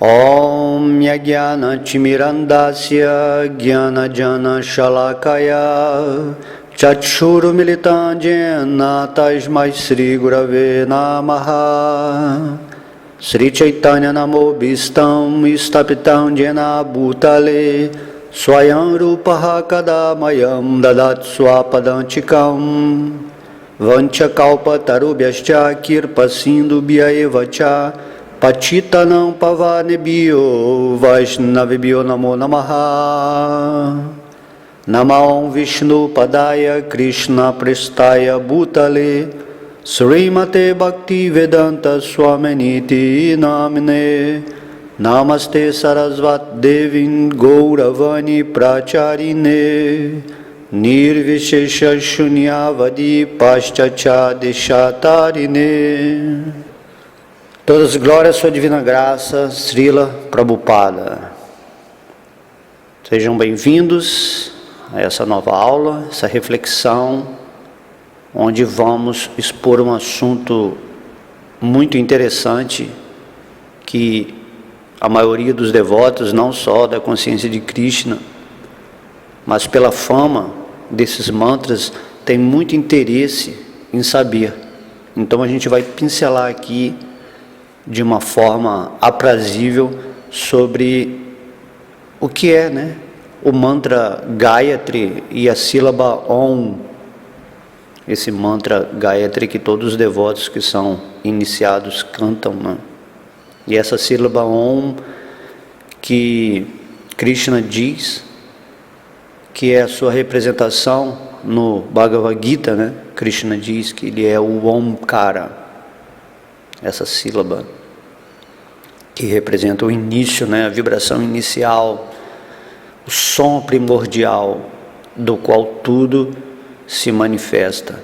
Om Yajnanatimirandasya Jnanajana Shalakaya Chakshuru Militandjena Tasmai Sri Gurave Namaha Sri Chaitanya Namo Bhistam Istapitam Jena Bhutale Swayam Rupaha Kadamayam Dadat Swapadantikam Vanchakalpa Tarubhyascha Kirpa Sindhu Bhyaevacha Patitanam Pavanebhyo Vaishnavibhyo Namo Namaha Namo Vishnu Padaya Krishna Prestaya Bhutale Srimate Bhakti Vedanta Swaminiti Namine Namaste Sarasvat Devin Gauravani Pracharine Nirvishesha Shunyavadi Paschacha Deshatarine. Todas as glórias, sua divina graça, Srila Prabhupada. Sejam bem-vindos a essa nova aula, essa reflexão, onde vamos expor um assunto muito interessante que a maioria dos devotos, não só da consciência de Krishna, mas pela fama desses mantras, tem muito interesse em saber. Então a gente vai pincelar aqui de uma forma aprazível sobre o que é, o mantra Gayatri e a sílaba Om. Esse mantra Gayatri que todos os devotos que são iniciados cantam, E essa sílaba Om que Krishna diz que é a sua representação no Bhagavad Gita, Krishna diz que ele é o Omkara. Essa sílaba que representa o início, a vibração inicial, o som primordial do qual tudo se manifesta.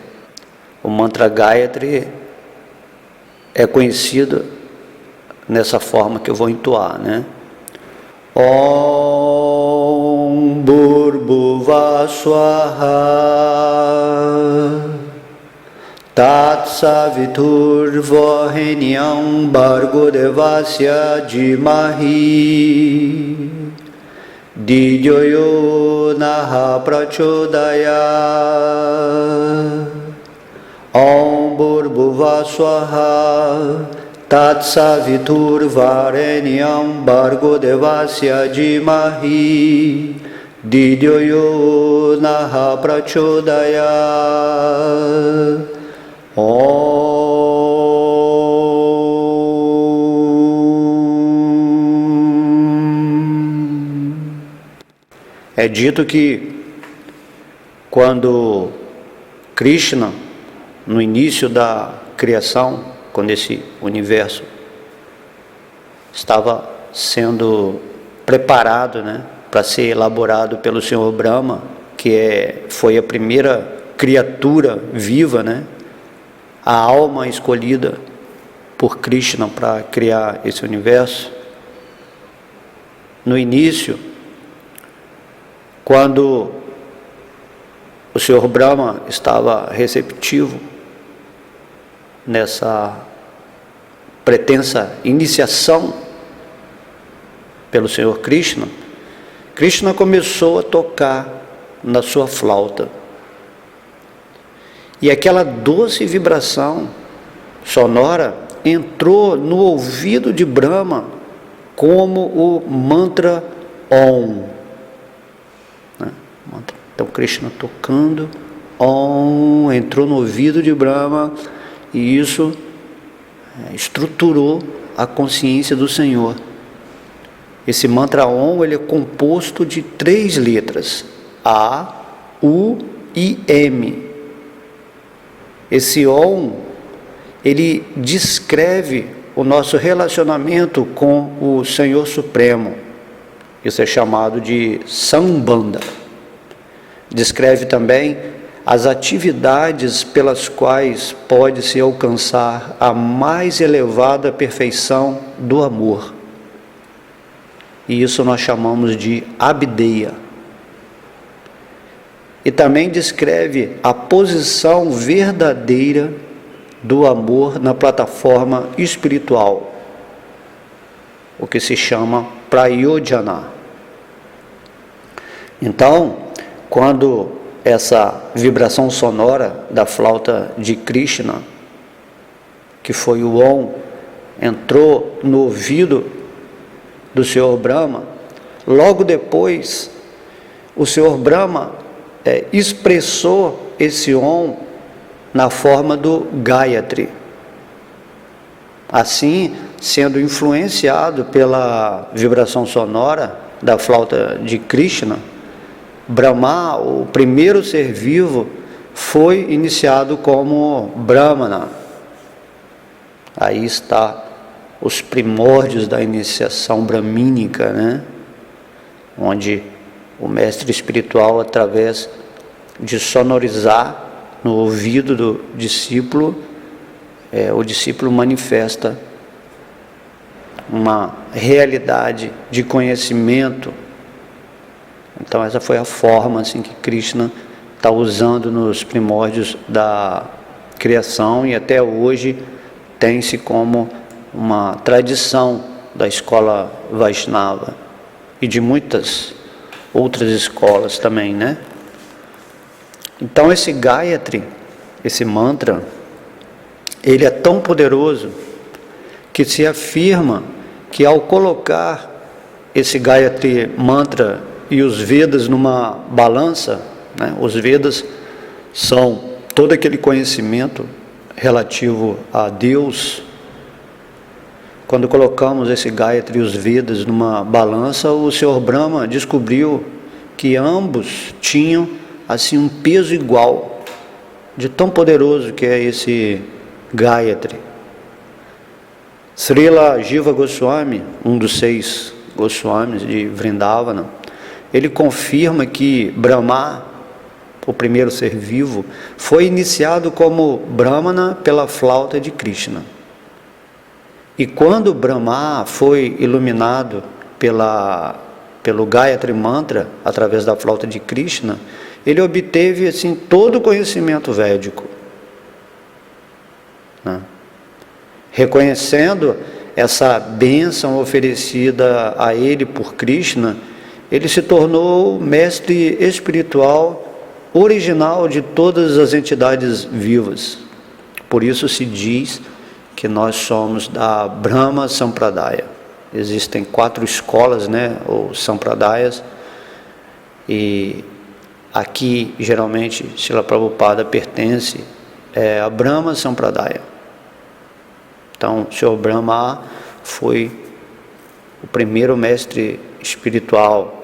O mantra Gayatri é conhecido nessa forma que eu vou entoar, Om Bhurbhuva Swaha Tat Savitur Varenyam Bhargo Devasya Dhimahi Dhyo Yo Naha Prachodaya Om Bhurbhuva Swaha Tat Savitur Varenyam Bhargo Devasya Dhimahi Dhyo Yo Naha Prachodaya É dito que quando Krishna, no início da criação, quando esse universo estava sendo preparado, para ser elaborado pelo Senhor Brahma, que foi a primeira criatura viva, a alma escolhida por Krishna para criar esse universo. No início, quando o Senhor Brahma estava receptivo nessa pretensa iniciação pelo Senhor Krishna, Krishna começou a tocar na sua flauta. E aquela doce vibração sonora entrou no ouvido de Brahma como o mantra Om. Então Krishna tocando Om, entrou no ouvido de Brahma, e isso estruturou a consciência do Senhor. Esse mantra Om, ele é composto de 3 letras, A, U e M. Esse Om, ele descreve o nosso relacionamento com o Senhor Supremo. Isso é chamado de Sambandha. Descreve também as atividades pelas quais pode-se alcançar a mais elevada perfeição do amor. E isso nós chamamos de Abhideya. E também descreve a posição verdadeira do amor na plataforma espiritual. o que se chama Prayojana. Então, quando essa vibração sonora da flauta de Krishna, que foi o Om, entrou no ouvido do Senhor Brahma, logo depois o Senhor Brahma expressou esse Om na forma do Gayatri. Assim, sendo influenciado pela vibração sonora da flauta de Krishna, Brahma, o primeiro ser vivo, foi iniciado como Brahmana. Aí está os primórdios da iniciação bramínica, né? Onde o mestre espiritual, através de sonorizar no ouvido do discípulo, o discípulo manifesta uma realidade de conhecimento. Então essa foi a forma assim, que Krishna está usando nos primórdios da criação, e até hoje tem-se como uma tradição da escola Vaishnava e de muitas outras escolas também, né? Então esse Gayatri, esse mantra, ele é tão poderoso que se afirma que ao colocar esse Gayatri mantra e os Vedas numa balança, né? Os Vedas são todo aquele conhecimento relativo a Deus. Quando colocamos esse Gayatri e os Vedas numa balança, o Senhor Brahma descobriu que ambos tinham assim um peso igual, de tão poderoso que é esse Gayatri. Srila Jiva Goswami, um dos 6 Goswamis de Vrindavana, ele confirma que Brahma, o primeiro ser vivo, foi iniciado como Brahmana pela flauta de Krishna. E quando Brahma foi iluminado pelo Gayatri Mantra, através da flauta de Krishna, ele obteve assim todo o conhecimento védico, né? Reconhecendo essa bênção oferecida a ele por Krishna, ele se tornou mestre espiritual original de todas as entidades vivas. Por isso se diz que nós somos da Brahma Sampradaya. Existem 4 escolas, né, ou Sampradayas, e aqui geralmente Srila Prabhupada pertence a Brahma Sampradaya. Então o Senhor Brahma foi o primeiro mestre espiritual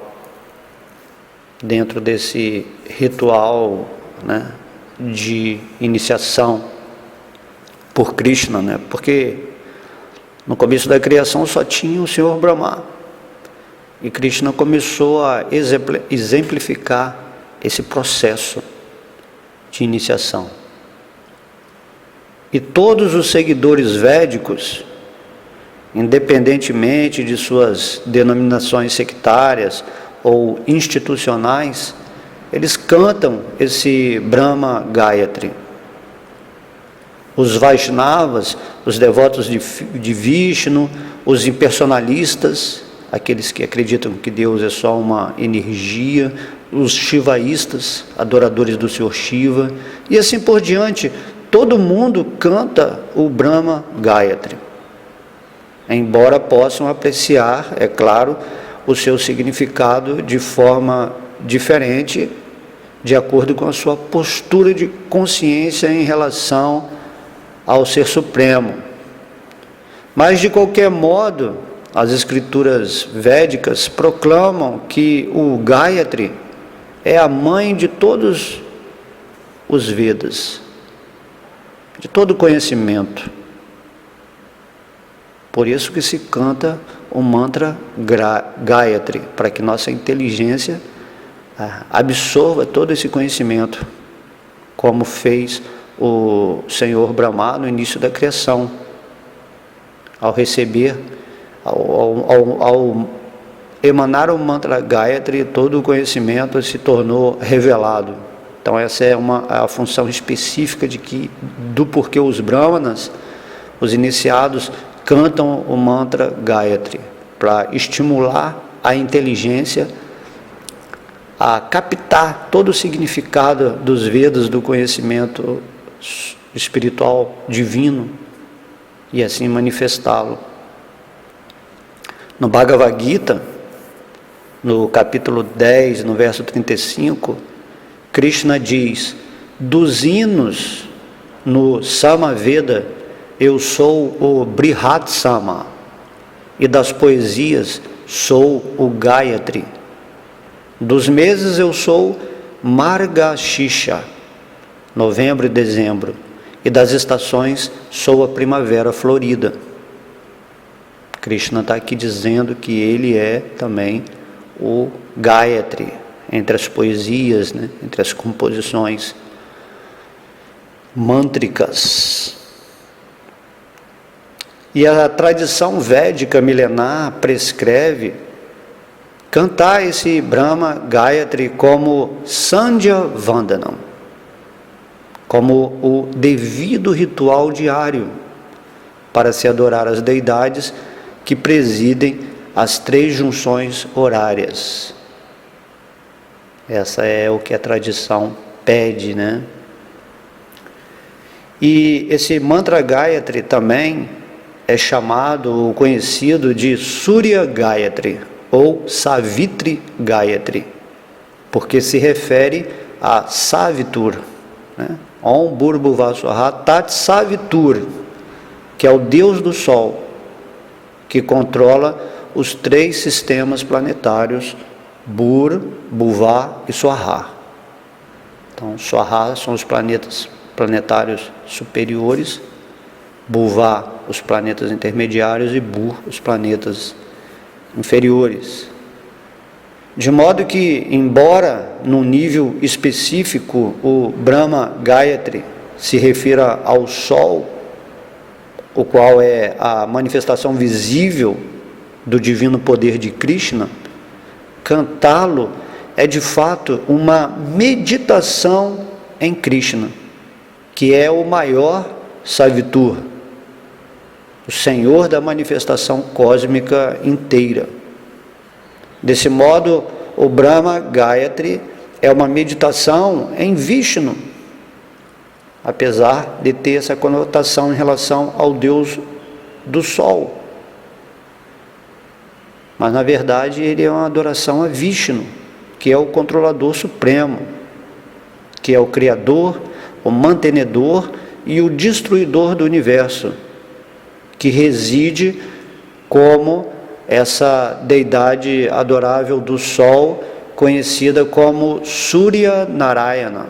dentro desse ritual, né, de iniciação por Krishna, né? Porque no começo da criação só tinha o Senhor Brahma, e Krishna começou a exemplificar esse processo de iniciação. E todos os seguidores védicos, independentemente de suas denominações sectárias ou institucionais, eles cantam esse Brahma Gayatri. Os Vaishnavas, os devotos de Vishnu, os impersonalistas, aqueles que acreditam que Deus é só uma energia, os Shivaístas, adoradores do Senhor Shiva, e assim por diante, todo mundo canta o Brahma Gayatri, embora possam apreciar, é claro, o seu significado de forma diferente, de acordo com a sua postura de consciência em relação ao Ser Supremo. Mas, de qualquer modo, as escrituras védicas proclamam que o Gayatri é a mãe de todos os Vedas, de todo o conhecimento. Por isso que se canta o mantra Gayatri, para que nossa inteligência absorva todo esse conhecimento, como fez o Senhor Brahma no início da criação. Ao receber, ao emanar o mantra Gayatri, todo o conhecimento se tornou revelado. Então essa é a função específica do porquê os Brahmanas, os iniciados, cantam o mantra Gayatri, para estimular a inteligência a captar todo o significado dos Vedas, do conhecimento espiritual divino, e assim manifestá-lo. No Bhagavad Gita, no capítulo 10, no verso 35, Krishna diz: dos hinos no Samaveda, eu sou o Brihat Sama, e das poesias sou o Gayatri. Dos meses eu sou Margashisha, novembro e dezembro, e das estações sou a primavera florida. Krishna está aqui dizendo que ele é também o Gayatri, entre as poesias, né? Entre as composições mântricas. E a tradição védica milenar prescreve cantar esse Brahma Gayatri como Sandhya Vandanam, como o devido ritual diário para se adorar as deidades que presidem as 3 junções horárias. Essa é o que a tradição pede, né? E esse mantra Gayatri também é chamado ou conhecido de Surya Gayatri ou Savitri Gayatri, porque se refere a Savitur, né? Om Bhurbhuvasvaha Tat Savitur, que é o Deus do Sol, que controla os 3 sistemas planetários, Bhur, Bhuva e Swaha. Então, Swaha são os planetários superiores, Bhuva os planetas intermediários e Bhur os planetas inferiores. De modo que, embora num nível específico o Brahma Gayatri se refira ao Sol, o qual é a manifestação visível do divino poder de Krishna, cantá-lo é de fato uma meditação em Krishna, que é o maior Savitur, o Senhor da manifestação cósmica inteira. Desse modo, o Brahma Gayatri é uma meditação em Vishnu, apesar de ter essa conotação em relação ao Deus do Sol. Mas, na verdade, ele é uma adoração a Vishnu, que é o controlador supremo, que é o Criador, o mantenedor e o destruidor do universo, que reside como essa deidade adorável do Sol, conhecida como Surya Narayana.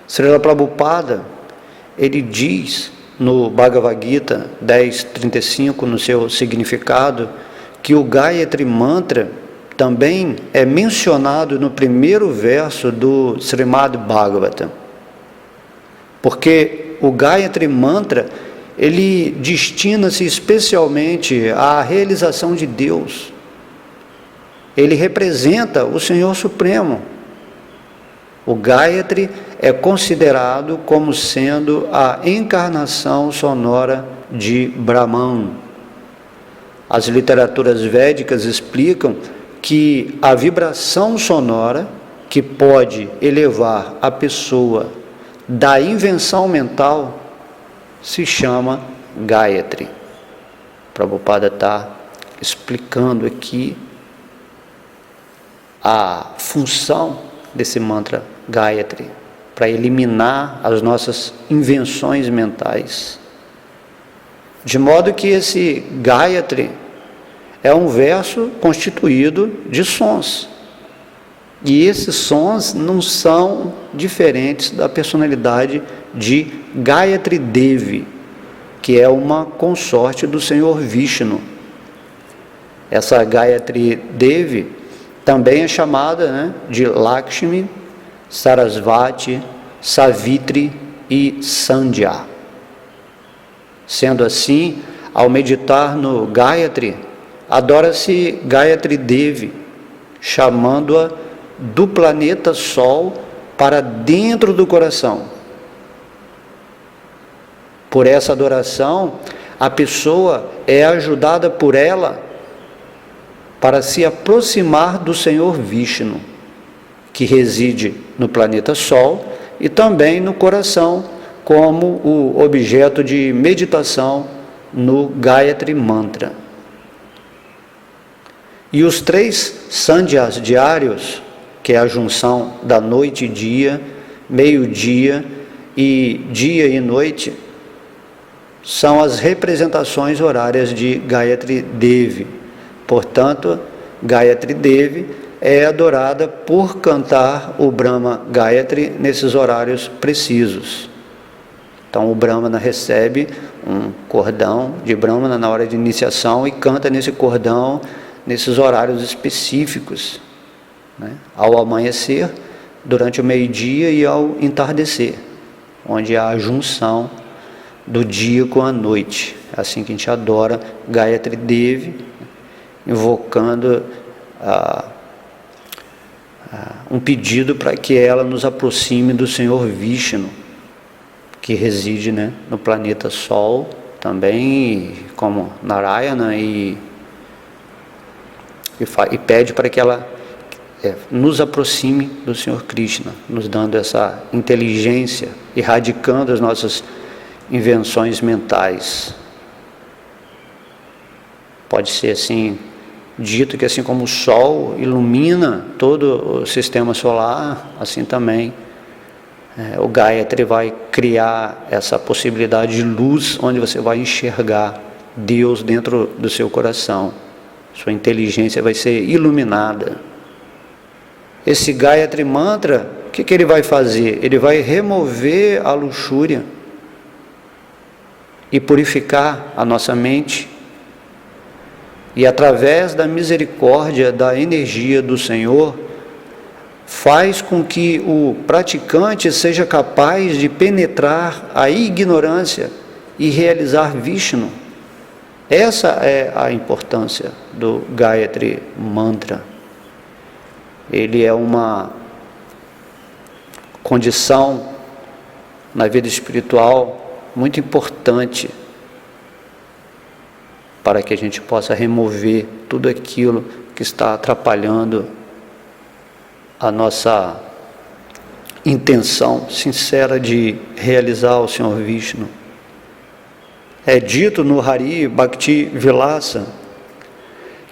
Srila Prabhupada, ele diz no Bhagavad Gita 10.35, no seu significado, que o Gayatri Mantra também é mencionado no primeiro verso do Srimad Bhagavatam, porque o Gayatri Mantra, ele destina-se especialmente à realização de Deus. Ele representa o Senhor Supremo. O Gayatri é considerado como sendo a encarnação sonora de Brahman. As literaturas védicas explicam que a vibração sonora que pode elevar a pessoa da invenção mental se chama Gayatri. Prabhupada está explicando aqui a função desse mantra Gayatri, para eliminar as nossas invenções mentais. De modo que esse Gayatri é um verso constituído de sons. E esses sons não são diferentes da personalidade de Gayatri Devi, que é uma consorte do Senhor Vishnu. Essa Gayatri Devi também é chamada, né, de Lakshmi, Sarasvati, Savitri e Sandhya. Sendo assim, ao meditar no Gayatri, adora-se Gayatri Devi, chamando-a do planeta Sol para dentro do coração. Por essa adoração, a pessoa é ajudada por ela para se aproximar do Senhor Vishnu, que reside no planeta Sol e também no coração, como o objeto de meditação no Gayatri Mantra. E os 3 sandhyas diários, que é a junção da noite e dia, meio-dia e dia e noite, são as representações horárias de Gayatri Devi. Portanto, Gayatri Devi é adorada por cantar o Brahma Gayatri nesses horários precisos. Então o Brahmana recebe um cordão de Brahmana na hora de iniciação e canta nesse cordão nesses horários específicos, né? Ao amanhecer, durante o meio-dia e ao entardecer, onde há a junção do dia com a noite. É assim que a gente adora Gayatri Devi, invocando um pedido para que ela nos aproxime do Senhor Vishnu, que reside, né, no planeta Sol, também como Narayana, e pede para que ela nos aproxime do Senhor Krishna, nos dando essa inteligência, erradicando as nossas invenções mentais. Pode ser assim dito que assim como o Sol ilumina todo o sistema solar, assim também o Gayatri vai criar essa possibilidade de luz, onde você vai enxergar Deus dentro do seu coração. Sua inteligência vai ser iluminada. Esse Gayatri Mantra, o que ele vai fazer? Ele vai remover a luxúria e purificar a nossa mente. E através da misericórdia, da energia do Senhor, faz com que o praticante seja capaz de penetrar a ignorância e realizar Vishnu. Essa é a importância do Gayatri Mantra. Ele é uma condição na vida espiritual muito importante para que a gente possa remover tudo aquilo que está atrapalhando a nossa intenção sincera de realizar o Senhor Vishnu. É dito no Hari Bhakti Vilasa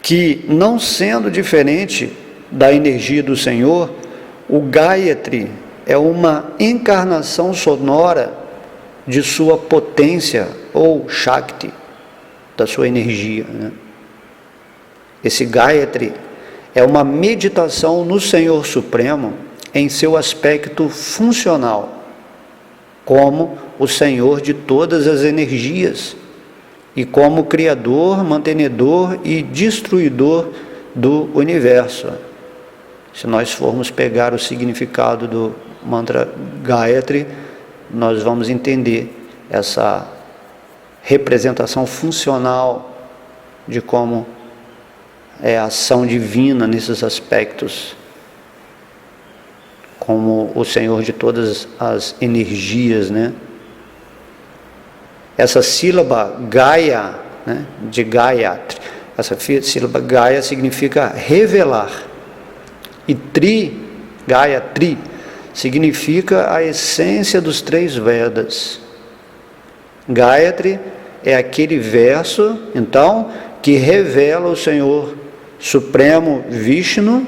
que, não sendo diferente da energia do Senhor, o Gayatri é uma encarnação sonora de sua potência ou Shakti, da sua energia, né? Esse Gayatri é uma meditação no Senhor Supremo em seu aspecto funcional, como o Senhor de todas as energias e como Criador, mantenedor e destruidor do universo. Se nós formos pegar o significado do mantra Gayatri, nós vamos entender essa representação funcional de como é a ação divina nesses aspectos, como o Senhor de todas as energias, né? Essa sílaba Gaya, né, de Gayatri, essa sílaba Gaya significa revelar, e Gayatri, significa a essência dos 3 Vedas. Gayatri é aquele verso, então, que revela o Senhor Supremo Vishnu,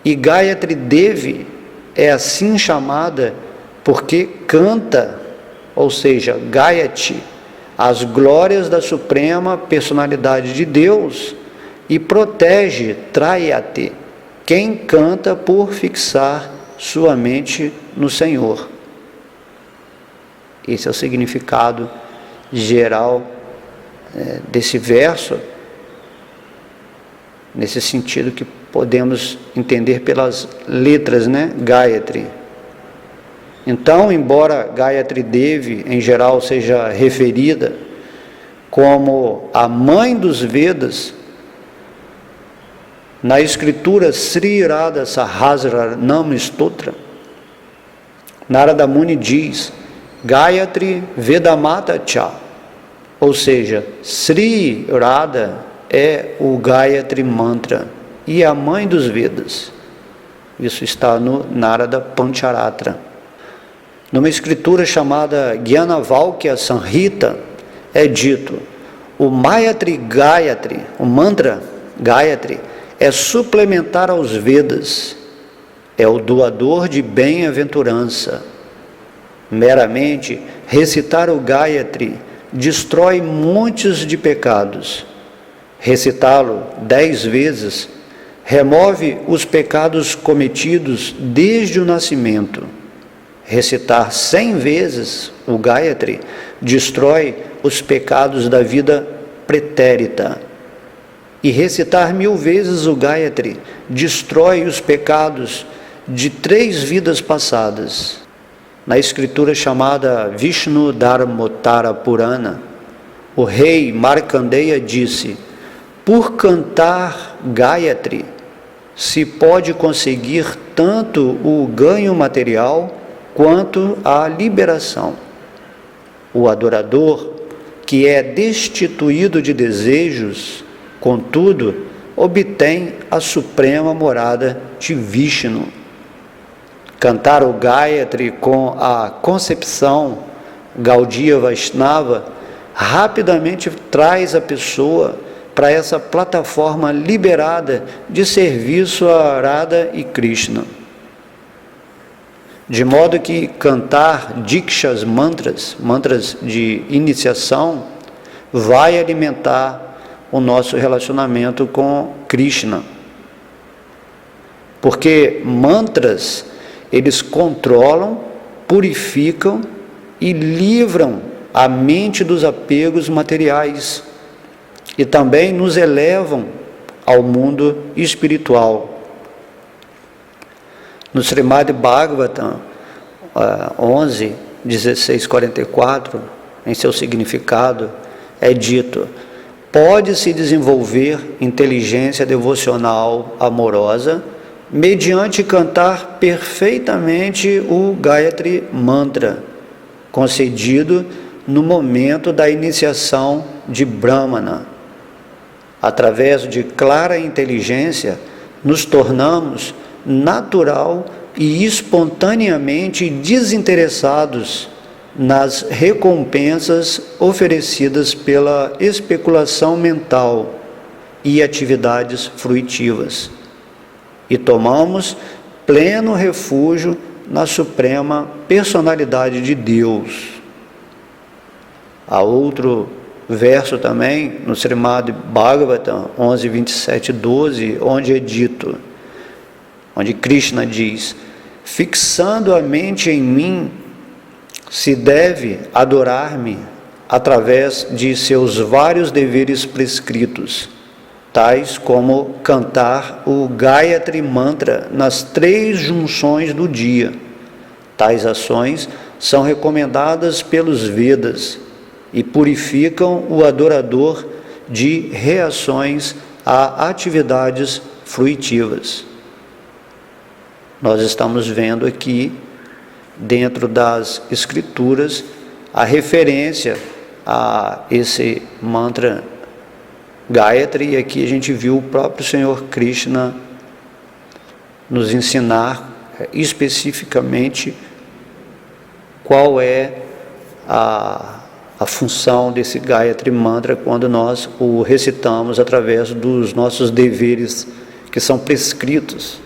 e Gayatri Devi é assim chamada porque canta, ou seja, Gayati, as glórias da Suprema Personalidade de Deus, e protege Trayate, quem canta por fixar sua mente no Senhor. Esse é o significado geral desse verso, nesse sentido que podemos entender pelas letras, né? Gayatri. Então, embora Gayatri Devi, em geral, seja referida como a mãe dos Vedas, na escritura Sri Radha Sahasranam Stotra, Narada Muni diz: Gayatri Vedamata Cha, Ou seja, Sri Radha é o Gayatri Mantra e é a mãe dos Vedas. Isso está no Narada Pancharatra. Numa escritura chamada Gyanavalkya Samhita, é dito: o Mayatri Gayatri, o mantra Gayatri, é suplementar aos Vedas, é o doador de bem-aventurança. Meramente recitar o Gayatri destrói montes de pecados. Recitá-lo 10 vezes remove os pecados cometidos desde o nascimento. Recitar 100 vezes o Gayatri destrói os pecados da vida pretérita. E recitar 1000 vezes o Gayatri destrói os pecados de 3 vidas passadas. Na escritura chamada Vishnu Dharmottara Purana, o rei Markandeya disse: por cantar Gayatri se pode conseguir tanto o ganho material quanto a liberação. O adorador, que é destituído de desejos, contudo, obtém a suprema morada de Vishnu. Cantar o Gayatri com a concepção Gaudiya Vaishnava rapidamente traz a pessoa para essa plataforma liberada de serviço a Radha e Krishna. De modo que cantar Dikshas mantras de iniciação, vai alimentar o nosso relacionamento com Krishna. Porque mantras, eles controlam, purificam e livram a mente dos apegos materiais e também nos elevam ao mundo espiritual. No Srimad Bhagavatam 11, 16, 44, em seu significado, é dito: pode-se desenvolver inteligência devocional amorosa mediante cantar perfeitamente o Gayatri Mantra, concedido no momento da iniciação de Brahmana. Através de clara inteligência, nos tornamos natural e espontaneamente desinteressados nas recompensas oferecidas pela especulação mental e atividades fruitivas, e tomamos pleno refúgio na suprema personalidade de Deus. Há outro verso também, no Srimad Bhagavatam 11, 27, 12, onde é dito, onde Krishna diz: fixando a mente em mim, se deve adorar-me através de seus vários deveres prescritos, tais como cantar o Gayatri Mantra nas 3 junções do dia. Tais ações são recomendadas pelos Vedas e purificam o adorador de reações a atividades fruitivas. Nós estamos vendo aqui, dentro das escrituras, a referência a esse mantra Gayatri, e aqui a gente viu o próprio Senhor Krishna nos ensinar especificamente qual é a função desse Gayatri Mantra quando nós o recitamos através dos nossos deveres que são prescritos.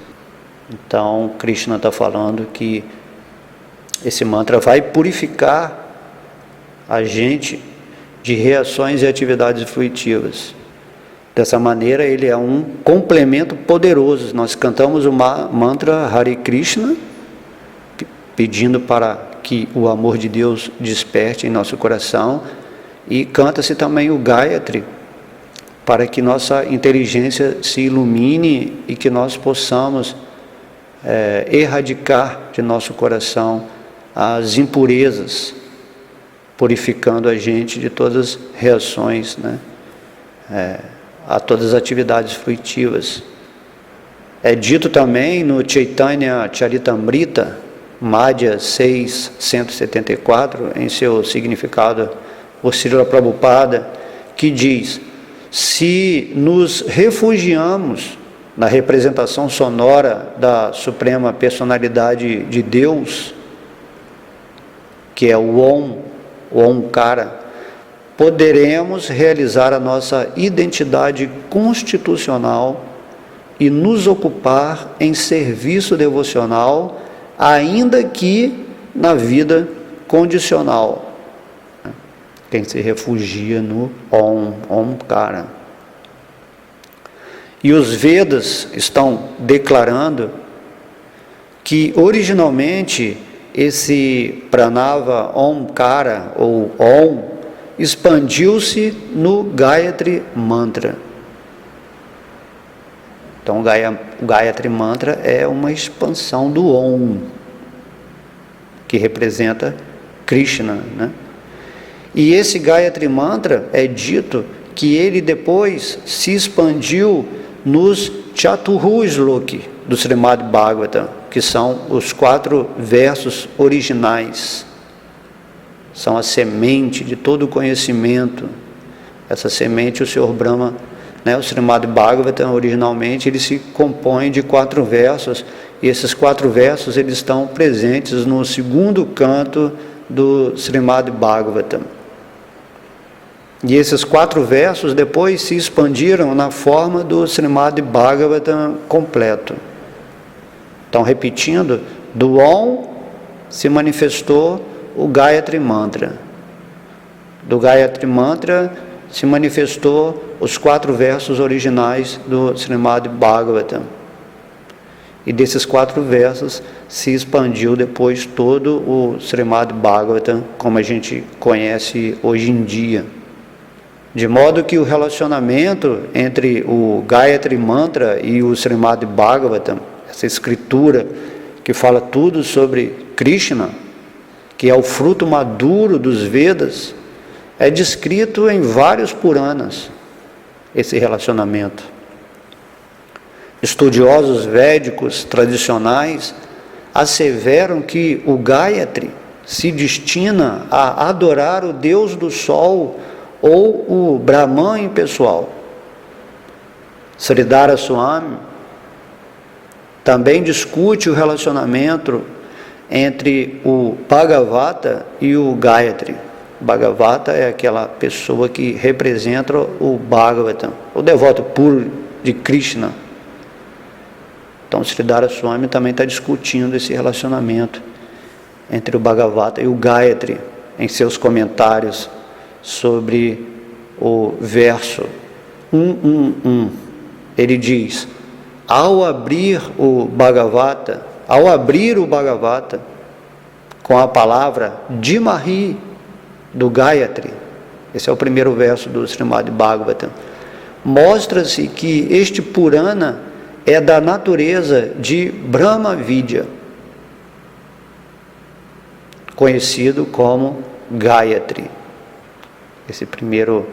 Então, Krishna está falando que esse mantra vai purificar a gente de reações e atividades fruitivas. Dessa maneira, ele é um complemento poderoso. Nós cantamos o mantra Hare Krishna, pedindo para que o amor de Deus desperte em nosso coração, e canta-se também o Gayatri, para que nossa inteligência se ilumine e que nós possamos erradicar de nosso coração as impurezas, purificando a gente de todas as reações, a todas as atividades fruitivas. É dito também no Chaitanya Charitamrita, Madhya 6, 174, em seu significado por Srila Prabhupada, que diz: se nos refugiamos na representação sonora da Suprema Personalidade de Deus, que é o Om, o Omkara, poderemos realizar a nossa identidade constitucional e nos ocupar em serviço devocional, ainda que na vida condicional. Quem se refugia no Omkara. E os Vedas estão declarando que originalmente esse Pranava Omkara ou Om expandiu-se no Gayatri Mantra. Então o Gayatri Mantra é uma expansão do Om, que representa Krishna, né? E esse Gayatri Mantra é dito que ele depois se expandiu nos Chaturhu Shloki do Srimad Bhagavatam, que são os 4 versos originais. São a semente de todo o conhecimento. Essa semente o Sr. Brahma, né, o Srimad Bhagavatam originalmente ele se compõe de 4 versos, e esses 4 versos eles estão presentes no 2º canto do Srimad Bhagavatam. E esses 4 versos depois se expandiram na forma do Srimad Bhagavatam completo. Então, repetindo, do Om se manifestou o Gayatri Mantra. Do Gayatri Mantra se manifestou os 4 versos originais do Srimad Bhagavatam. E desses 4 versos se expandiu depois todo o Srimad Bhagavatam, como a gente conhece hoje em dia. De modo que o relacionamento entre o Gayatri Mantra e o Srimad Bhagavatam, essa escritura que fala tudo sobre Krishna, que é o fruto maduro dos Vedas, é descrito em vários Puranas, esse relacionamento. Estudiosos védicos tradicionais asseveram que o Gayatri se destina a adorar o Deus do Sol ou o Brahman impessoal. Sridhara Swami também discute o relacionamento entre o Bhagavata e o Gayatri. Bhagavata é aquela pessoa que representa o Bhagavatam, o devoto puro de Krishna. Então, Sridhara Swami também está discutindo esse relacionamento entre o Bhagavata e o Gayatri em seus comentários sobre o verso 111. Ele diz: ao abrir o Bhagavata com a palavra Dimahi do Gayatri, esse é o primeiro verso do Srimad Bhagavatam, mostra-se que este Purana é da natureza de Brahma Vidya, conhecido como Gayatri. Esse primeiro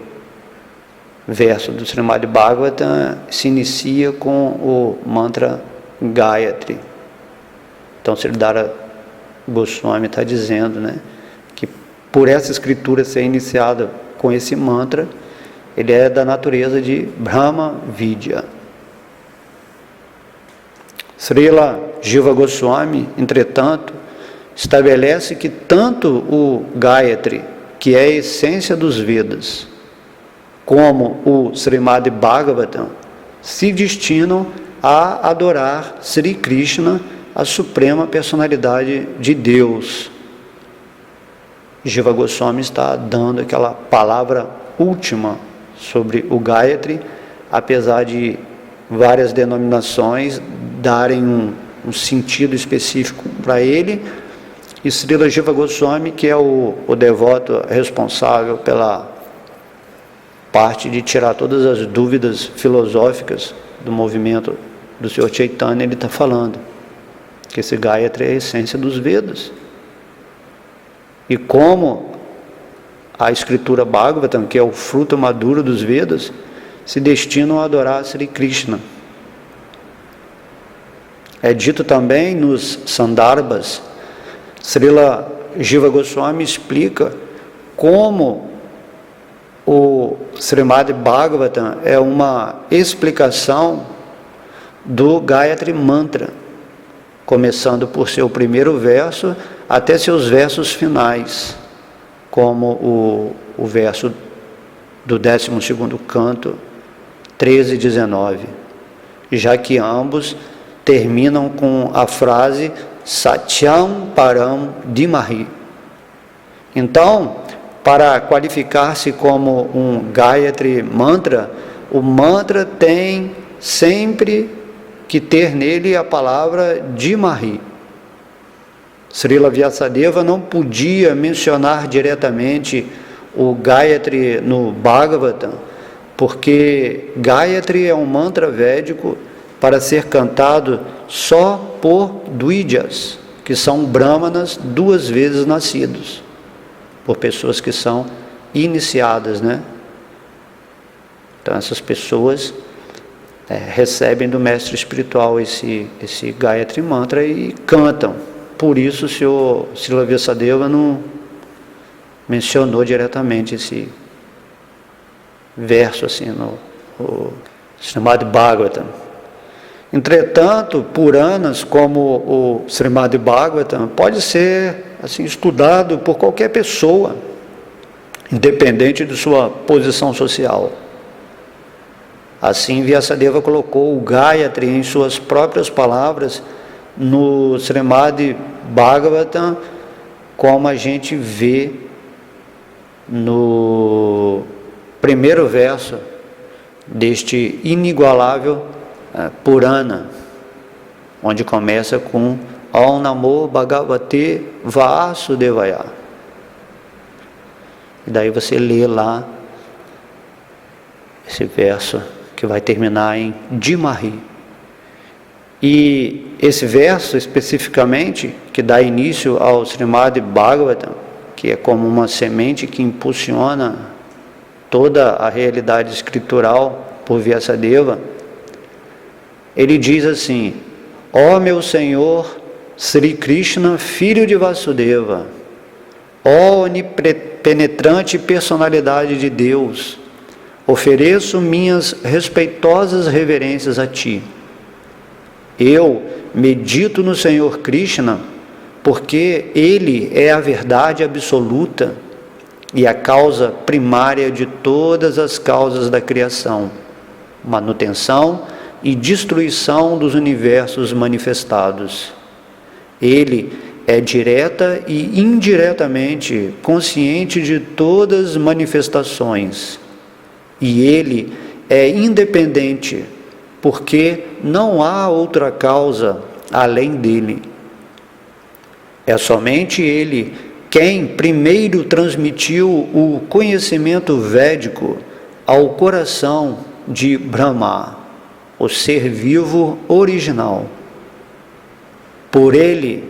verso do Srimad Bhagavatam se inicia com o mantra Gayatri. Então, Sridhara Goswami está dizendo, né, que por essa escritura ser iniciada com esse mantra, ele é da natureza de Brahma Vidya. Srila Jiva Goswami, entretanto, estabelece que tanto o Gayatri, que é a essência dos Vedas, como o Srimad Bhagavatam, se destinam a adorar Sri Krishna, a suprema personalidade de Deus. Jiva Goswami está dando aquela palavra última sobre o Gayatri, apesar de várias denominações darem um sentido específico para ele, e Srila Jiva Goswami, que é o devoto responsável pela parte de tirar todas as dúvidas filosóficas do movimento do Sr. Chaitanya, ele está falando que esse Gayatri é a essência dos Vedas. E como a escritura Bhagavatam, que é o fruto maduro dos Vedas, se destinam a adorar Sri Krishna. É dito também nos Sandarbhas, Srila Jiva Goswami explica como o Srimad Bhagavatam é uma explicação do Gayatri Mantra, começando por seu primeiro verso até seus versos finais, como o verso do 12º canto, 13 e 19, já que ambos terminam com a frase Satyam Param Dhimahi. Então, para qualificar-se como um Gayatri Mantra, o mantra tem sempre que ter nele a palavra Dhimahi. Srila Vyasadeva não podia mencionar diretamente o Gayatri no Bhagavatam, porque Gayatri é um mantra védico para ser cantado só por Dvijas, que são brahmanas 2 vezes nascidos, por pessoas que são iniciadas, né? Então essas pessoas recebem do mestre espiritual esse Gayatri Mantra e cantam. Por isso o senhor Srila Vyasadeva não mencionou diretamente esse verso assim no Srimad Bhagavatam. Entretanto, Puranas como o Srimad Bhagavatam pode ser assim estudado por qualquer pessoa, independente de sua posição social. Assim, Vyasadeva colocou o Gayatri em suas próprias palavras no Srimad Bhagavatam, como a gente vê no primeiro verso deste inigualável Purana, onde começa com Om Namo Bhagavate Vasudevaya. E daí você lê lá esse verso que vai terminar em Dhimahi. E esse verso especificamente, que dá início ao Srimad Bhagavatam, que é como uma semente que impulsiona toda a realidade escritural por Vyasadeva, ele diz assim: ó meu Senhor Sri Krishna, filho de Vasudeva, ó onipenetrante personalidade de Deus, ofereço minhas respeitosas reverências a Ti. Eu medito no Senhor Krishna, porque Ele é a verdade absoluta e a causa primária de todas as causas da criação, manutenção e destruição dos universos manifestados. Ele é direta e indiretamente consciente de todas as manifestações, e Ele é independente, porque não há outra causa além dele. É somente Ele quem primeiro transmitiu o conhecimento védico ao coração de Brahma, o ser vivo original. Por Ele,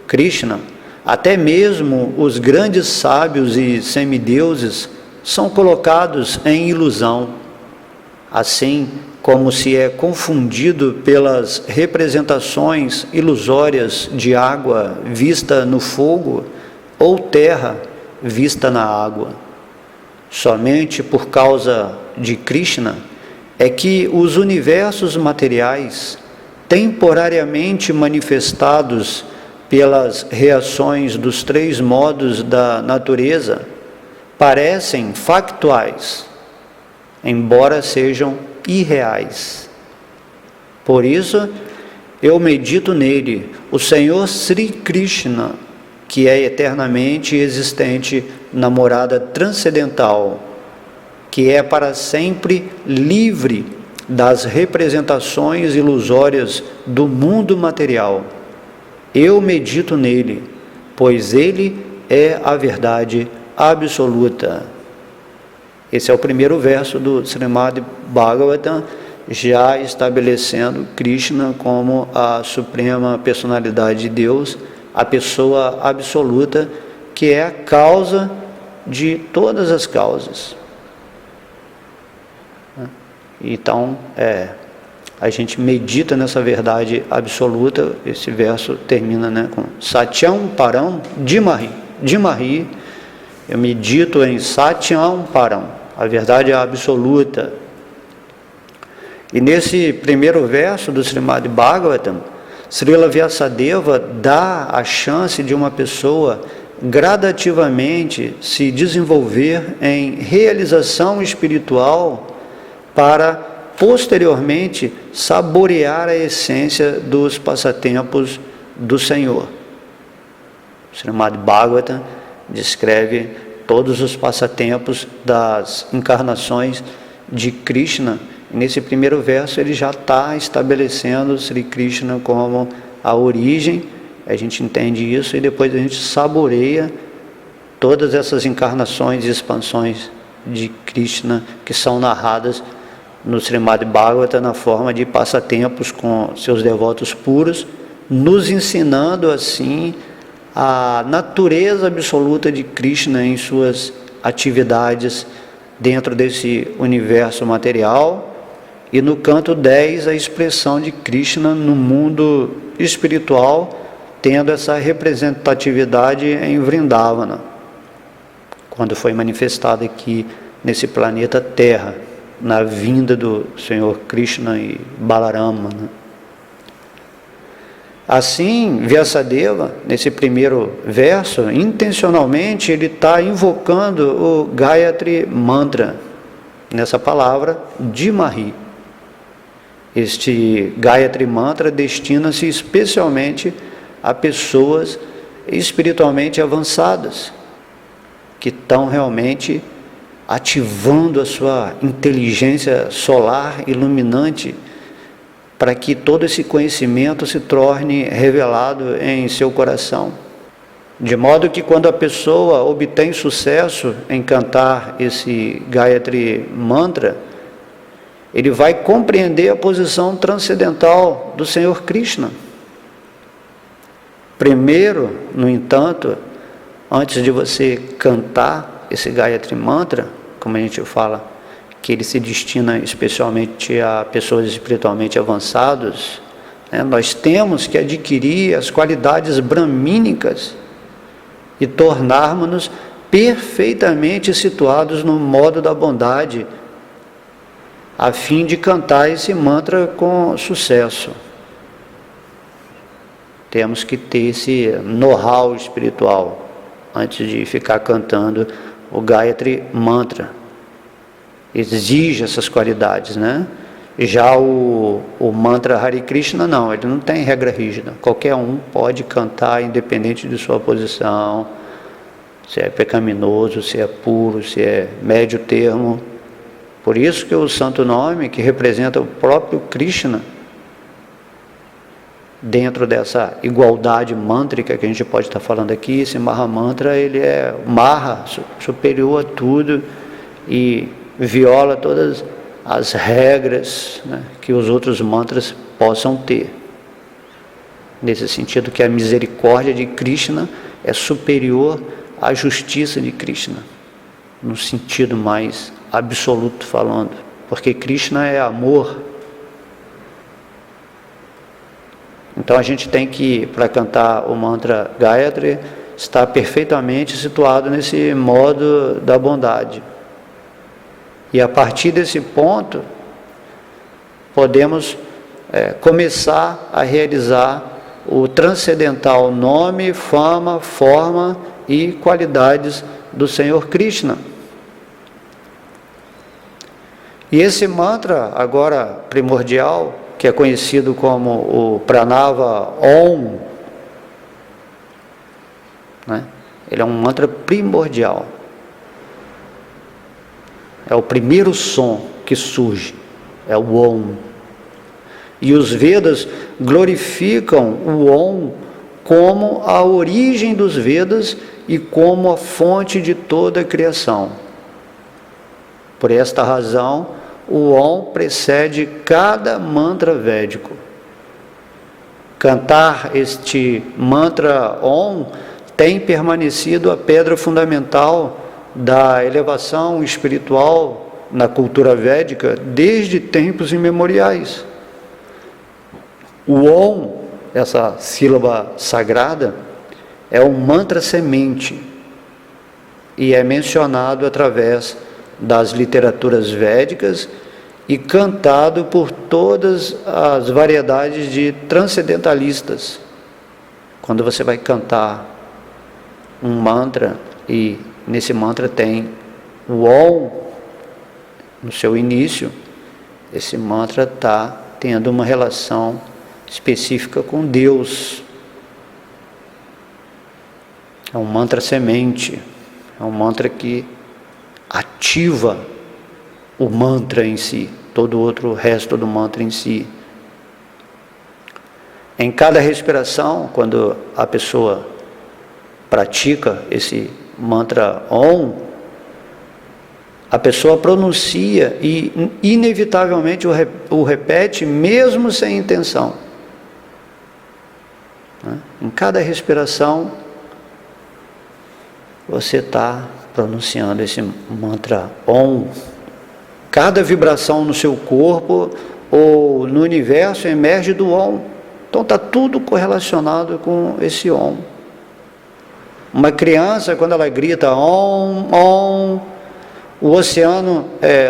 Krishna, até mesmo os grandes sábios e semideuses são colocados em ilusão, assim como se é confundido pelas representações ilusórias de água vista no fogo ou terra vista na água. Somente por causa de Krishna é que os universos materiais, temporariamente manifestados pelas reações dos 3 modos da natureza, parecem factuais, embora sejam irreais. Por isso, eu medito nele, o Senhor Sri Krishna, que é eternamente existente na morada transcendental, que é para sempre livre das representações ilusórias do mundo material. Eu medito nele, pois ele é a verdade absoluta. Esse é o primeiro verso do Srimad Bhagavatam, já estabelecendo Krishna como a suprema personalidade de Deus, a pessoa absoluta, que é a causa de todas as causas. Então, a gente medita nessa verdade absoluta. Esse verso termina com Satyam Param Dhimahi. Dhimahi, eu medito em Satyam Param, a verdade absoluta. E nesse primeiro verso do Srimad Bhagavatam, Srila Vyasadeva dá a chance de uma pessoa gradativamente se desenvolver em realização espiritual para posteriormente saborear a essência dos passatempos do Senhor. O Srimad Bhagavatam descreve todos os passatempos das encarnações de Krishna. E nesse primeiro verso ele já está estabelecendo Sri Krishna como a origem. A gente entende isso e depois a gente saboreia todas essas encarnações e expansões de Krishna que são narradas no Srimad Bhagavatam na forma de passatempos com seus devotos puros, nos ensinando assim a natureza absoluta de Krishna em suas atividades dentro desse universo material, e no canto 10 a expressão de Krishna no mundo espiritual, tendo essa representatividade em Vrindavana, quando foi manifestada aqui nesse planeta Terra, na vinda do Senhor Krishna e Balarama, né? Assim, Vyasadeva, nesse primeiro verso, intencionalmente ele está invocando o Gayatri Mantra, nessa palavra, Dimahi. Este Gayatri Mantra destina-se especialmente a pessoas espiritualmente avançadas, que estão realmente ativando a sua inteligência solar iluminante, para que todo esse conhecimento se torne revelado em seu coração. De modo que quando a pessoa obtém sucesso em cantar esse Gayatri Mantra, ele vai compreender a posição transcendental do Senhor Krishna. Primeiro, no entanto, antes de você cantar esse Gayatri Mantra, como a gente fala, que ele se destina especialmente a pessoas espiritualmente avançadas, né? Nós temos que adquirir as qualidades brahmínicas e tornarmos-nos perfeitamente situados no modo da bondade, a fim de cantar esse mantra com sucesso. Temos que ter esse know-how espiritual antes de ficar cantando o Gayatri Mantra. Exige essas qualidades, né? Já o mantra Hare Krishna não, ele não tem regra rígida. Qualquer um pode cantar independente de sua posição, se é pecaminoso, se é puro, se é médio termo. Por isso que o santo nome, que representa o próprio Krishna, dentro dessa igualdade mântrica que a gente pode estar falando aqui, esse Mahamantra, ele é Maha, superior a tudo, e viola todas as regras, né, que os outros mantras possam ter. Nesse sentido que a misericórdia de Krishna é superior à justiça de Krishna, no sentido mais absoluto falando, porque Krishna é amor. Então a gente tem que, para cantar o mantra Gayatri, estar perfeitamente situado nesse modo da bondade. E a partir desse ponto, podemos começar a realizar o transcendental nome, fama, forma e qualidades do Senhor Krishna. E esse mantra, agora primordial, que é conhecido como o Pranava Om, né? Ele é um mantra primordial. É o primeiro som que surge, é o Om. E os Vedas glorificam o Om como a origem dos Vedas e como a fonte de toda a criação. Por esta razão, o Om precede cada mantra védico. Cantar este mantra Om tem permanecido a pedra fundamental da elevação espiritual na cultura védica desde tempos imemoriais. O Om, essa sílaba sagrada, é um mantra semente e é mencionado através das literaturas védicas e cantado por todas as variedades de transcendentalistas. Quando você vai cantar um mantra e nesse mantra tem o Om no seu início, esse mantra está tendo uma relação específica com Deus. É um mantra semente, é um mantra que ativa o mantra em si, todo o resto do mantra em si. Em cada respiração, quando a pessoa pratica esse mantra Om, a pessoa pronuncia e inevitavelmente o repete mesmo sem intenção. Em cada respiração, você está pronunciando esse mantra Om. Cada vibração no seu corpo ou no universo emerge do Om. Então está tudo correlacionado com esse Om. Uma criança, quando ela grita Om, Om, o oceano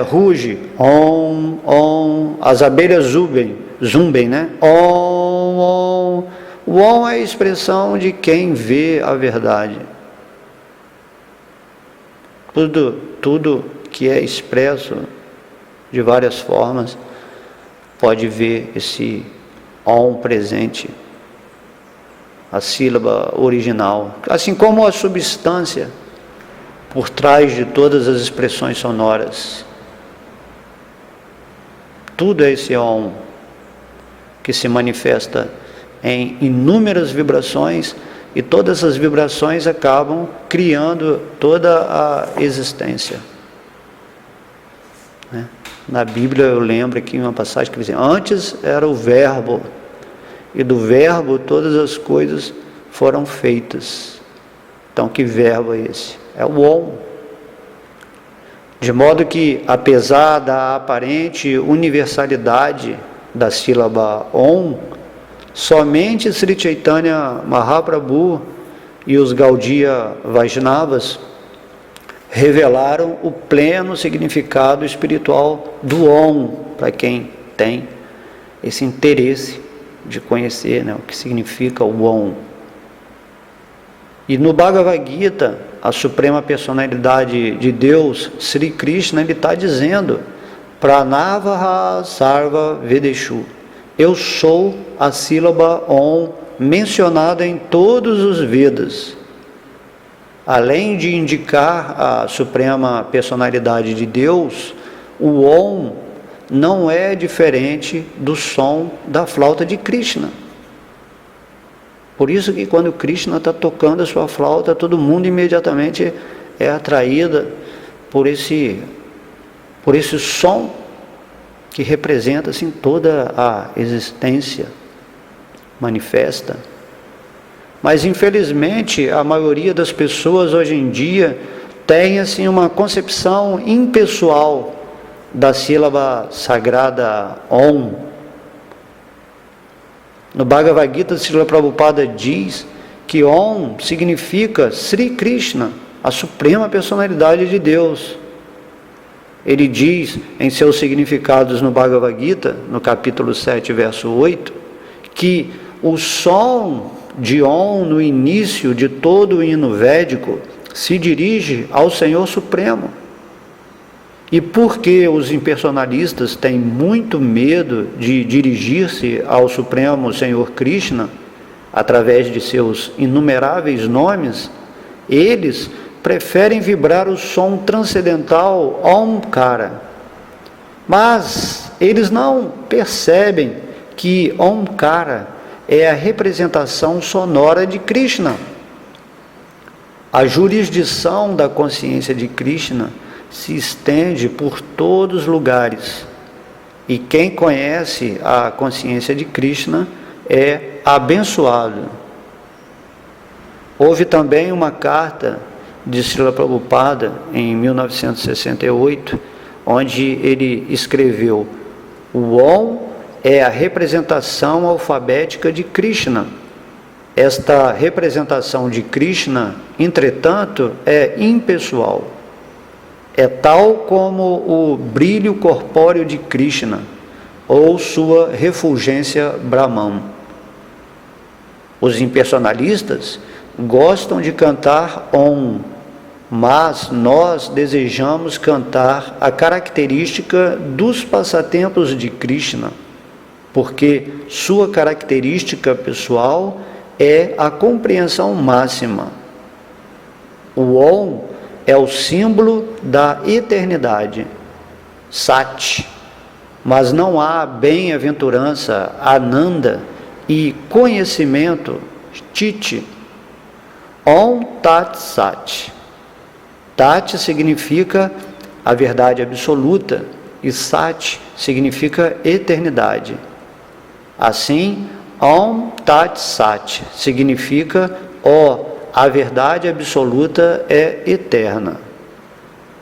ruge, Om, Om, as abelhas zumbem, né? Om, Om. O Om é a expressão de quem vê a verdade. Tudo que é expresso de várias formas pode ver esse Om presente, a sílaba original, assim como a substância por trás de todas as expressões sonoras. Tudo é esse Om que se manifesta em inúmeras vibrações, e todas as vibrações acabam criando toda a existência. Na Bíblia eu lembro aqui uma passagem que diz: antes era o verbo, e do verbo todas as coisas foram feitas. Então que verbo é esse? É o Om. De modo que, apesar da aparente universalidade da sílaba Om, somente Sri Chaitanya Mahaprabhu e os Gaudiya Vaishnavas revelaram o pleno significado espiritual do Om, para quem tem esse interesse de conhecer, o que significa o Om. E no Bhagavad Gita, a suprema personalidade de Deus, Sri Krishna, ele está dizendo: Pranavaha Sarva Vedeshu. Eu sou a sílaba Om mencionada em todos os Vedas. Além de indicar a suprema personalidade de Deus, o Om não é diferente do som da flauta de Krishna. Por isso que quando Krishna está tocando a sua flauta, todo mundo imediatamente é atraído por esse som que representa assim toda a existência manifesta. Mas infelizmente a maioria das pessoas hoje em dia tem assim uma concepção impessoal da sílaba sagrada Om. No Bhagavad Gita, Srila Prabhupada diz que Om significa Sri Krishna, a suprema personalidade de Deus. Ele diz em seus significados no Bhagavad Gita, no capítulo 7, verso 8, que o som de Om no início de todo o hino védico se dirige ao Senhor Supremo. E porque os impersonalistas têm muito medo de dirigir-se ao Supremo Senhor Krishna, através de seus inumeráveis nomes, eles preferem vibrar o som transcendental Omkara. Mas eles não percebem que Omkara é a representação sonora de Krishna. A jurisdição da consciência de Krishna se estende por todos os lugares. E quem conhece a consciência de Krishna é abençoado. Houve também uma carta de Srila Prabhupada em 1968, onde ele escreveu: o Om é a representação alfabética de Krishna. Esta representação de Krishna, entretanto, é impessoal. é tal como o brilho corpóreo de Krishna, ou sua refulgência Brahman. Os impersonalistas gostam de cantar Om, mas nós desejamos cantar a característica dos passatempos de Krishna, porque sua característica pessoal é a compreensão máxima. O Om é o símbolo da eternidade, Sat, mas não há bem-aventurança, Ananda, e conhecimento, Chit. Om Tat Sat. Tat significa a verdade absoluta e Sat significa eternidade. Assim, Om Tat Sat significa a verdade absoluta é eterna.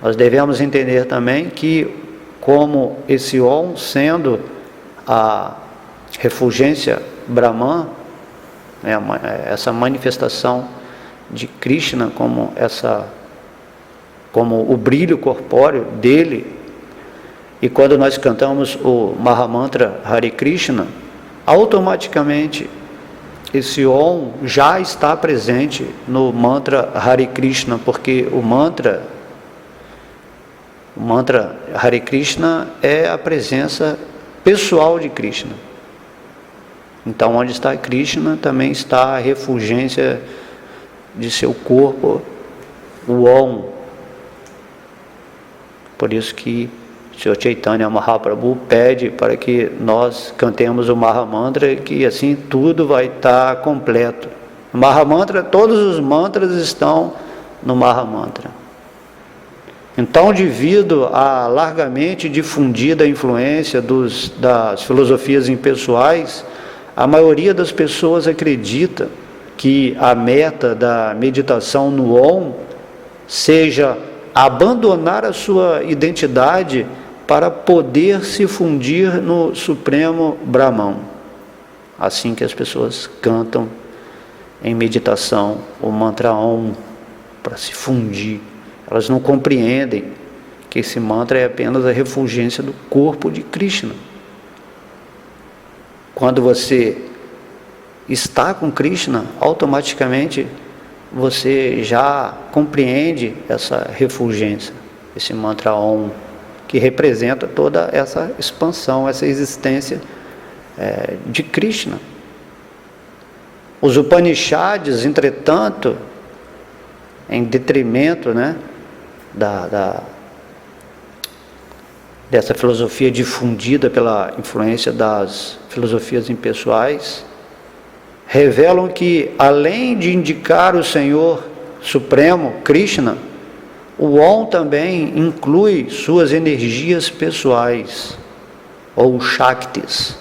Nós devemos entender também que, como esse Om sendo a refulgência Brahman, essa manifestação de Krishna como o brilho corpóreo dele, e quando nós cantamos o Mahamantra Hare Krishna, automaticamente esse Om já está presente no mantra Hare Krishna, porque o mantra Hare Krishna é a presença pessoal de Krishna. Então, onde está Krishna, também está a refulgência de seu corpo, o Om. Por isso que o Sr. Chaitanya Mahaprabhu pede para que nós cantemos o Mahamantra, que assim tudo vai estar completo. O Mahamantra, todos os mantras estão no Mahamantra. Então, devido à largamente difundida influência das filosofias impessoais, a maioria das pessoas acredita que a meta da meditação no Om seja abandonar a sua identidade para poder se fundir no Supremo Brahman. Assim que as pessoas cantam em meditação o mantra Om, para se fundir. Elas não compreendem que esse mantra é apenas a refulgência do corpo de Krishna. Quando você está com Krishna, automaticamente você já compreende essa refulgência, esse mantra Om, que representa toda essa expansão, essa existência de Krishna. Os Upanishads, entretanto, em detrimento dessa filosofia difundida pela influência das filosofias impessoais, revelam que, além de indicar o Senhor Supremo, Krishna, o Om também inclui suas energias pessoais, ou Shaktis,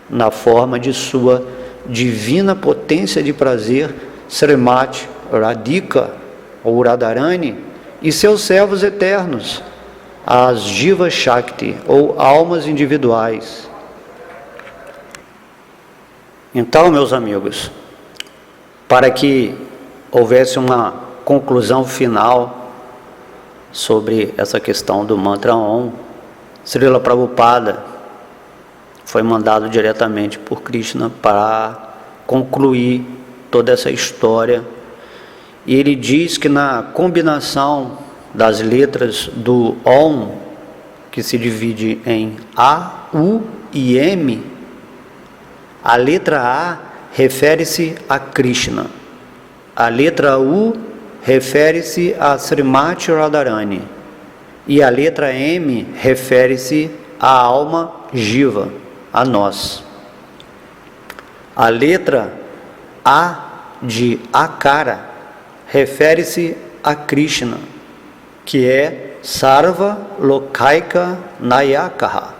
na forma de sua divina potência de prazer, Srimati Radhika, ou Radharani, e seus servos eternos, as Jiva Shakti, ou almas individuais. Então, meus amigos, para que houvesse uma conclusão final sobre essa questão do mantra Om, Srila Prabhupada foi mandado diretamente por Krishna para concluir toda essa história. E ele diz que na combinação das letras do Om, que se divide em A, U e M, a letra A refere-se a Krishna, a letra U refere-se a Srimati Radharani e a letra M refere-se à alma Jiva, a nós. A letra A de Akara refere-se a Krishna, que é Sarva Lokaika Nayakaha,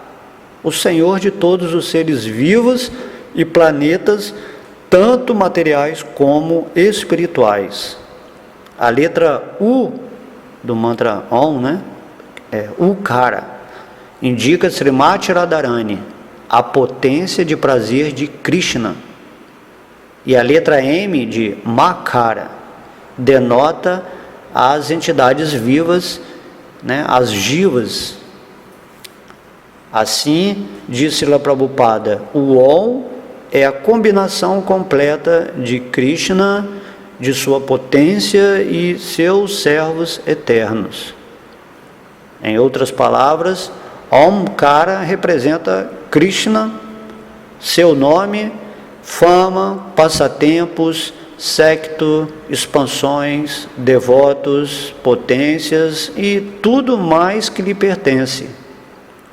o Senhor de todos os seres vivos e planetas, tanto materiais como espirituais. A letra U do mantra Om, Ukara, indica Srimati Radharani, a potência de prazer de Krishna. E a letra M de Makara denota as entidades vivas né, as jivas. Assim, disse Srila Prabhupada, o Om é a combinação completa de Krishna, de sua potência e seus servos eternos. Em outras palavras, Omkara representa Krishna, seu nome, fama, passatempos, séquito, expansões, devotos, potências e tudo mais que lhe pertence.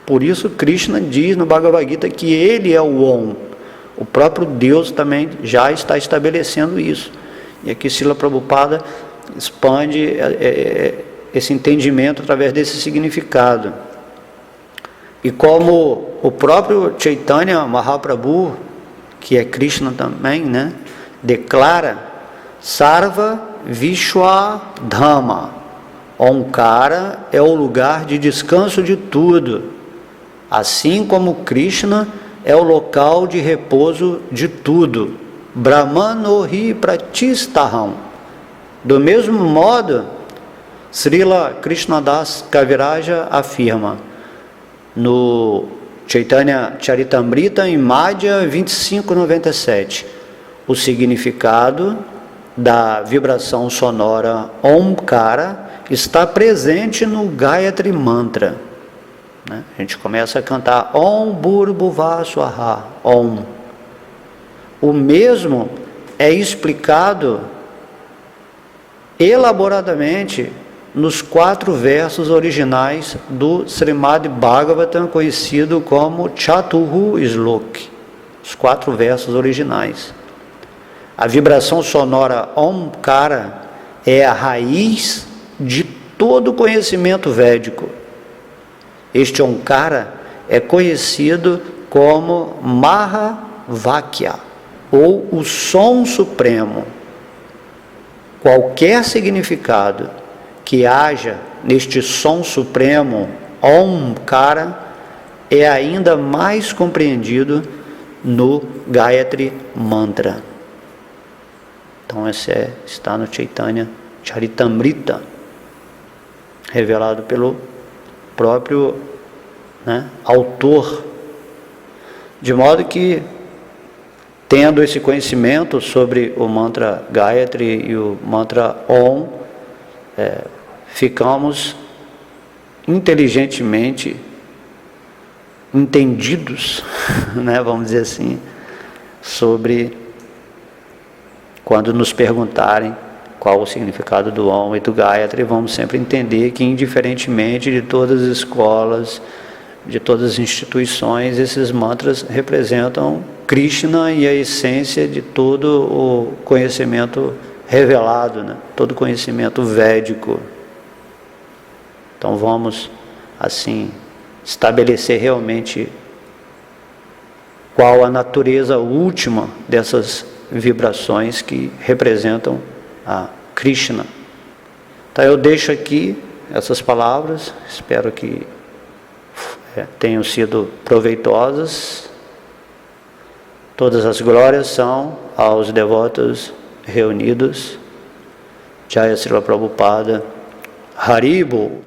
Por isso Krishna diz no Bhagavad Gita que ele é o Om. O próprio Deus também já está estabelecendo isso. E aqui Srila Prabhupada expande esse entendimento através desse significado. E como o próprio Chaitanya Mahaprabhu, que é Krishna também, né, declara, Sarva Vishwa Dhamma, Omkara é o lugar de descanso de tudo, assim como Krishna é o local de repouso de tudo. Brahmanohi Pratistaham. Do mesmo modo, Srila Krishnadas Kaviraja afirma no Chaitanya Charitamrita, em Madhya 2597, o significado da vibração sonora Omkara está presente no Gayatri Mantra. A gente começa a cantar Om Bhurbhuva Swaha, Om. O mesmo é explicado elaboradamente nos 4 versos originais do Srimad Bhagavatam, conhecido como Chaturhu Slok, os 4 versos originais. A vibração sonora Omkara é a raiz de todo conhecimento védico. Este Omkara é conhecido como Mahavakya, ou o som supremo. Qualquer significado que haja neste som supremo, Omkara, é ainda mais compreendido no Gayatri Mantra. Então esse está no Chaitanya Charitamrita, revelado pelo próprio, autor, de modo que, tendo esse conhecimento sobre o mantra Gayatri e o mantra Om, ficamos inteligentemente entendidos, vamos dizer assim, sobre quando nos perguntarem qual o significado do Om e do Gayatri, vamos sempre entender que, indiferentemente de todas as escolas, de todas as instituições, esses mantras representam Krishna e a essência de todo o conhecimento revelado, todo conhecimento védico. Então vamos, assim, estabelecer realmente qual a natureza última dessas vibrações que representam a Krishna. Então eu deixo aqui essas palavras, espero que tenham sido proveitosas. Todas as glórias são aos devotos reunidos. Jaya Srila Prabhupada. Haribo.